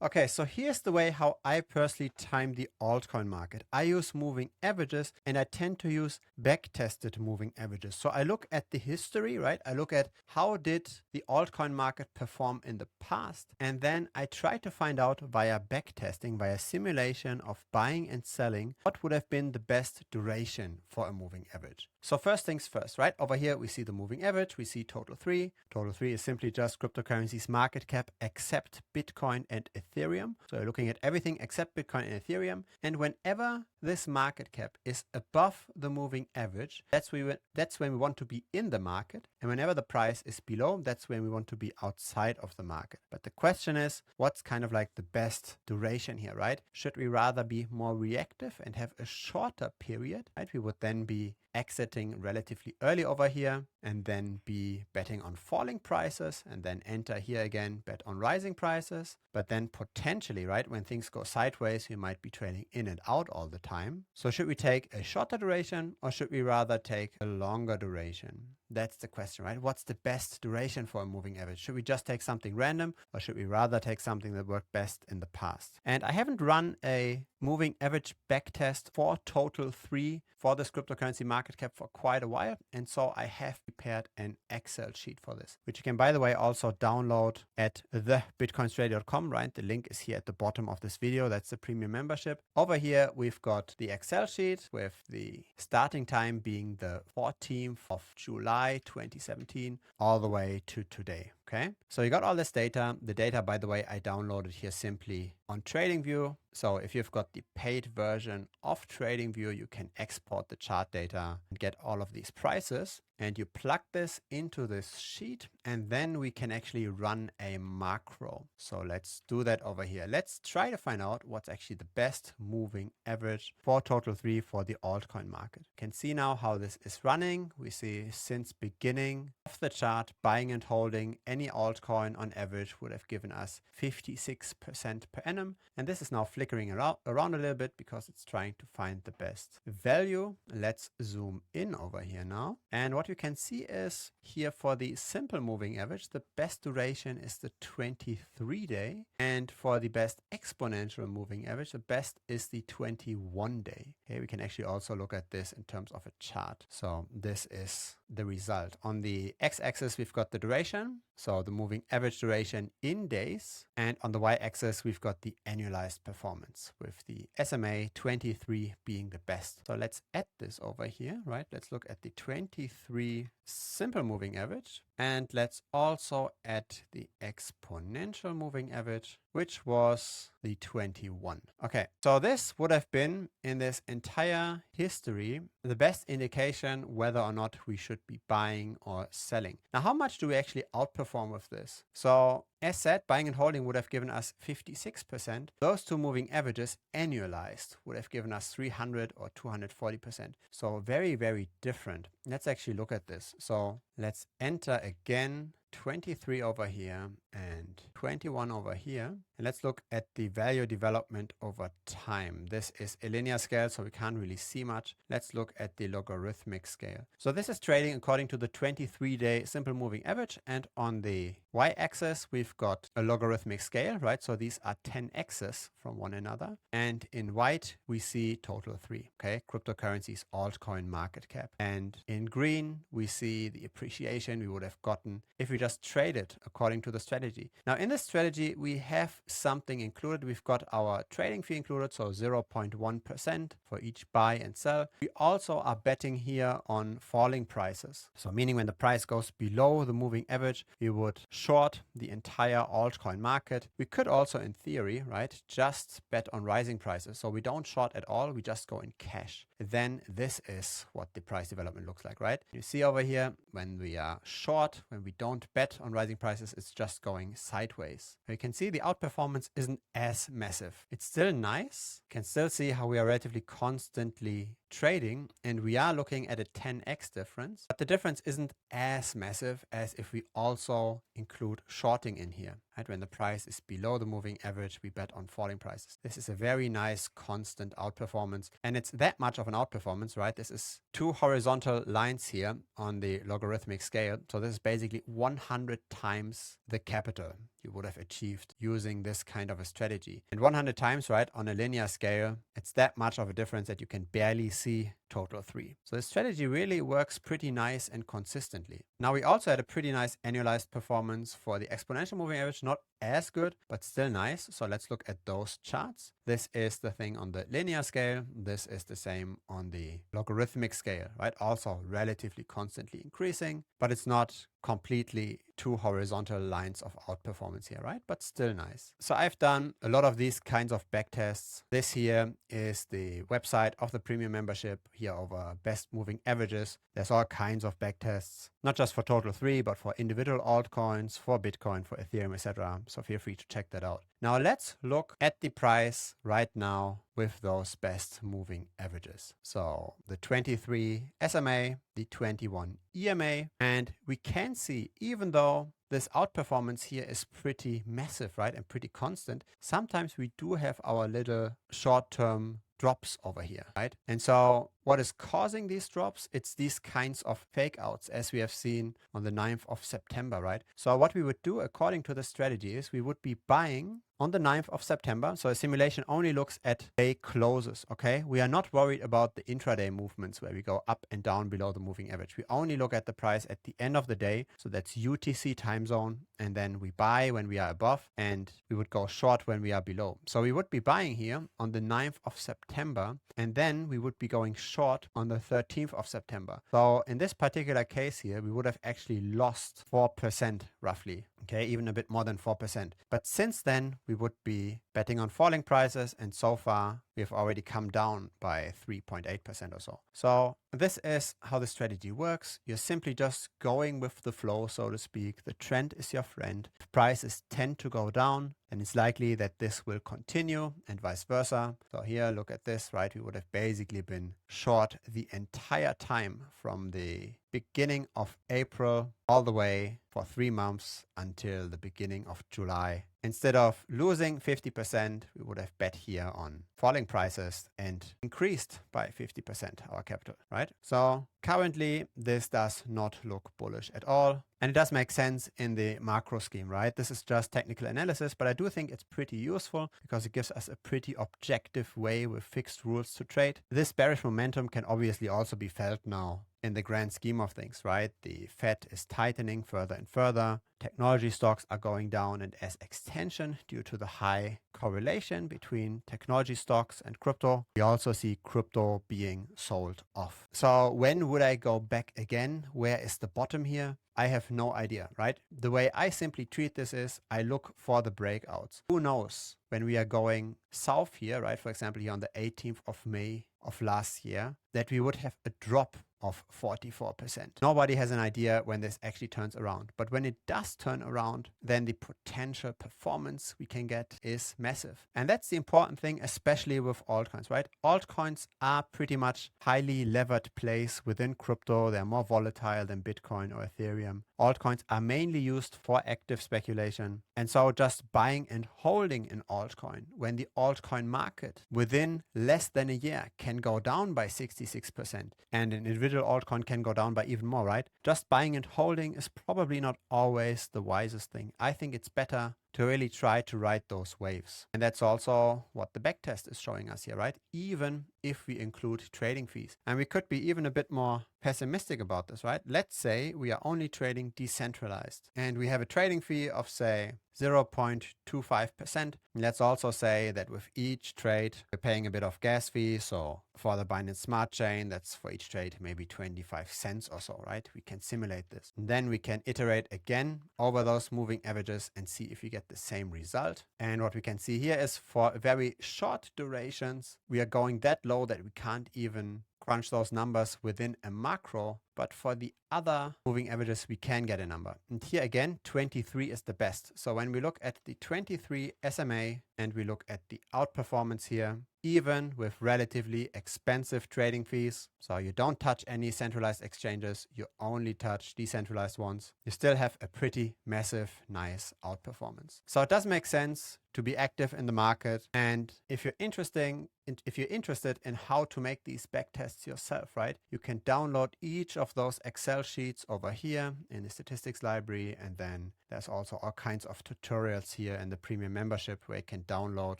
Okay, so here's the way how I personally time the altcoin market. I use moving averages and I tend to use back-tested moving averages. So I look at the history, right? I look at how did the altcoin market perform in the past, and then I try to find out via backtesting, via simulation of buying and selling, what would have been the best duration for a moving average. So first things first, right? Over here we see the moving average, we see total 3. Total 3 is simply just cryptocurrency's market cap except Bitcoin and Ethereum. So you're looking at everything except Bitcoin and Ethereum. And whenever this market cap is above the moving average, that's when we want to be in the market. And whenever the price is below, that's when we want to be outside of the market. But the question is, what's kind of like the best duration here, right? Should we rather be more reactive and have a shorter period, right? We would then be exiting relatively early over here and then be betting on falling prices and then enter here again, bet on rising prices. But then potentially, right, when things go sideways, we might be trading in and out all the time. So should we take a shorter duration or should we rather take a longer duration? That's the question, right? What's the best duration for a moving average? Should we just take something random or should we rather take something that worked best in the past? And I haven't run a moving average backtest for total 3 for this cryptocurrency market cap for quite a while. And so I have prepared an Excel sheet for this, which you can, by the way, also download at thebitcoinstrader.com, right? The link is here at the bottom of this video. That's the premium membership. Over here, we've got the Excel sheet with the starting time being the 14th of July, 2017, all the way to today. Okay, so you got all this data. The data, by the way, I downloaded here simply on TradingView. So if you've got the paid version of TradingView, you can export the chart data and get all of these prices. And you plug this into this sheet and then we can actually run a macro. So let's do that over here. Let's try to find out what's actually the best moving average for total 3 for the altcoin market. You can see now how this is running. We see since beginning of the chart, buying and holding any altcoin on average would have given us 56% per annum. And this is now flickering around a little bit because it's trying to find the best value. Let's zoom in over here now. And what you can see is here for the simple moving average, the best duration is the 23-day. And for the best exponential moving average, the best is the 21-day. Okay, we can actually also look at this in terms of a chart. So this is the result. On the x-axis, we've got the duration. So the moving average duration in days. And on the y-axis, we've got the annualized performance with the SMA 23 being the best. So let's add this over here, right? Let's look at the 23 simple moving average. And let's also add the exponential moving average, which was the 21. Okay, so this would have been in this entire history the best indication whether or not we should be buying or selling. Now, how much do we actually outperform with this? So as said, buying and holding would have given us 56%. Those two moving averages annualized would have given us 300 or 240%. So very, very different. Let's actually look at this. So let's enter again 23 over here and 21 over here. And let's look at the value development over time. This is a linear scale, so we can't really see much. Let's look at the logarithmic scale. So this is trading according to the 23-day simple moving average. And on the y-axis, we've got a logarithmic scale, right? So these are 10x's from one another. And in white, we see total 3, okay? Cryptocurrency's altcoin market cap. And in green, we see the appreciation we would have gotten if we just traded according to the strategy. Now, in this strategy, we have something included. We've got our trading fee included, so 0.1% for each buy and sell. We also are betting here on falling prices. So meaning when the price goes below the moving average, we would short the entire altcoin market. We could also, in theory, right, just bet on rising prices. So we don't short at all, we just go in cash. Then this is what the price development looks like, right? You see over here, when we are short, when we don't bet on rising prices, it's just going sideways. You can see the outperformance isn't as massive. It's still nice. You can still see how we are relatively constantly trading and we are looking at a 10x difference, but the difference isn't as massive as if we also include shorting in here, right? When the price is below the moving average, we bet on falling prices. This is a very nice constant outperformance, and it's that much of an outperformance, right? This is 2 horizontal lines here on the logarithmic scale. So this is basically 100 times the capital you would have achieved using this kind of a strategy. And 100 times, right, on a linear scale, it's that much of a difference that you can barely see total 3. So the strategy really works pretty nice and consistently. Now we also had a pretty nice annualized performance for the exponential moving average, not as good, but still nice. So let's look at those charts. This is the thing on the linear scale. This is the same on the logarithmic scale, right? Also relatively constantly increasing, but it's not completely 2 horizontal lines of outperformance here, right? But still nice. So I've done a lot of these kinds of back tests. This here is the website of the premium membership here over best moving averages. There's all kinds of back tests, not just for total 3, but for individual altcoins, for Bitcoin, for Ethereum, etc. So feel free to check that out. Now let's look at the price right now with those best moving averages. So the 23 SMA, the 21 EMA, and we can see, even though this outperformance here is pretty massive, right, and pretty constant, sometimes we do have our little short-term drops over here, right? And so what is causing these drops? It's these kinds of fake outs, as we have seen on the 9th of September, right? So what we would do according to the strategy is we would be buying on the 9th of September. So a simulation only looks at day closes, okay? We are not worried about the intraday movements where we go up and down below the moving average. We only look at the price at the end of the day. So that's UTC time zone. And then we buy when we are above and we would go short when we are below. So we would be buying here on the 9th of September, and then we would be going short on the 13th of September. So in this particular case here, we would have actually lost 4% roughly. Okay, even a bit more than 4%. But since then, we would be betting on falling prices, and so far we have already come down by 3.8% or so. So this is how the strategy works. You're simply just going with the flow, so to speak. The trend is your friend. If prices tend to go down, then it's likely that this will continue and vice versa. So here, look at this, right? We would have basically been short the entire time from the beginning of April all the way for 3 months until the beginning of July. Instead of losing 50%, we would have bet here on falling prices and increased by 50% our capital, right? So currently, this does not look bullish at all. And it does make sense in the macro scheme, right? This is just technical analysis, but I do think it's pretty useful because it gives us a pretty objective way with fixed rules to trade. This bearish momentum can obviously also be felt now in the grand scheme of things, right? The Fed is tightening further and further. Technology stocks are going down, and as extension, due to the high correlation between technology stocks and crypto, we also see crypto being sold off. So when would I go back again? Where is the bottom here? I have no idea, right? The way I simply treat this is I look for the breakouts. Who knows when we are going south here, right? For example, here on the 18th of May of last year, that we would have a drop of 44%. Nobody has an idea when this actually turns around. But when it does turn around, then the potential performance we can get is massive. And that's the important thing, especially with altcoins, right? Altcoins are pretty much highly levered plays within crypto. They're more volatile than Bitcoin or Ethereum. Altcoins are mainly used for active speculation. And so just buying and holding an altcoin when the altcoin market within less than a year can go down by 66% and an individual altcoin can go down by even more, right? Just buying and holding is probably not always the wisest thing. I think it's better to really try to ride those waves. And that's also what the backtest is showing us here, right? Even if we include trading fees. And we could be even a bit more pessimistic about this, right? Let's say we are only trading decentralized and we have a trading fee of, say, 0.25%. Let's also say that with each trade, we're paying a bit of gas fee. So for the Binance Smart Chain, that's for each trade, maybe 25 cents or so, right? We can simulate this. And then we can iterate again over those moving averages and see if we get the same result. And what we can see here is for very short durations, we are going that low that we can't even crunch those numbers within a macro. but for the other moving averages, we can get a number. And here again, 23 is the best. So when we look at the 23 SMA and we look at the outperformance here, even with relatively expensive trading fees, so you don't touch any centralized exchanges, you only touch decentralized ones, you still have a pretty massive, nice outperformance. So it does make sense to be active in the market. And if you're interested in how to make these backtests yourself, right, you can download each of those Excel sheets over here in the statistics library. And then there's also all kinds of tutorials here in the premium membership where you can download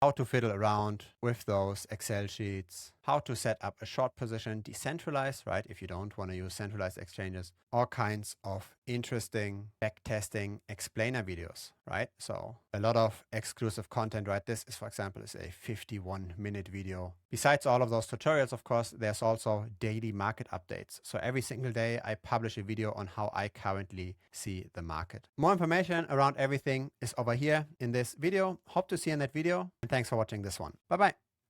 how to fiddle around with those Excel sheets, how to set up a short position decentralized, right, if you don't want to use centralized exchanges, all kinds of interesting backtesting explainer videos, right? So a lot of exclusive content, right? This is, for example, is a 51-minute video. Besides all of those tutorials, of course, there's also daily market updates. So every single day I publish a video on how I currently see the market. More information around everything is over here in this video. Hope to see you in that video, and thanks for watching this one. Bye-bye.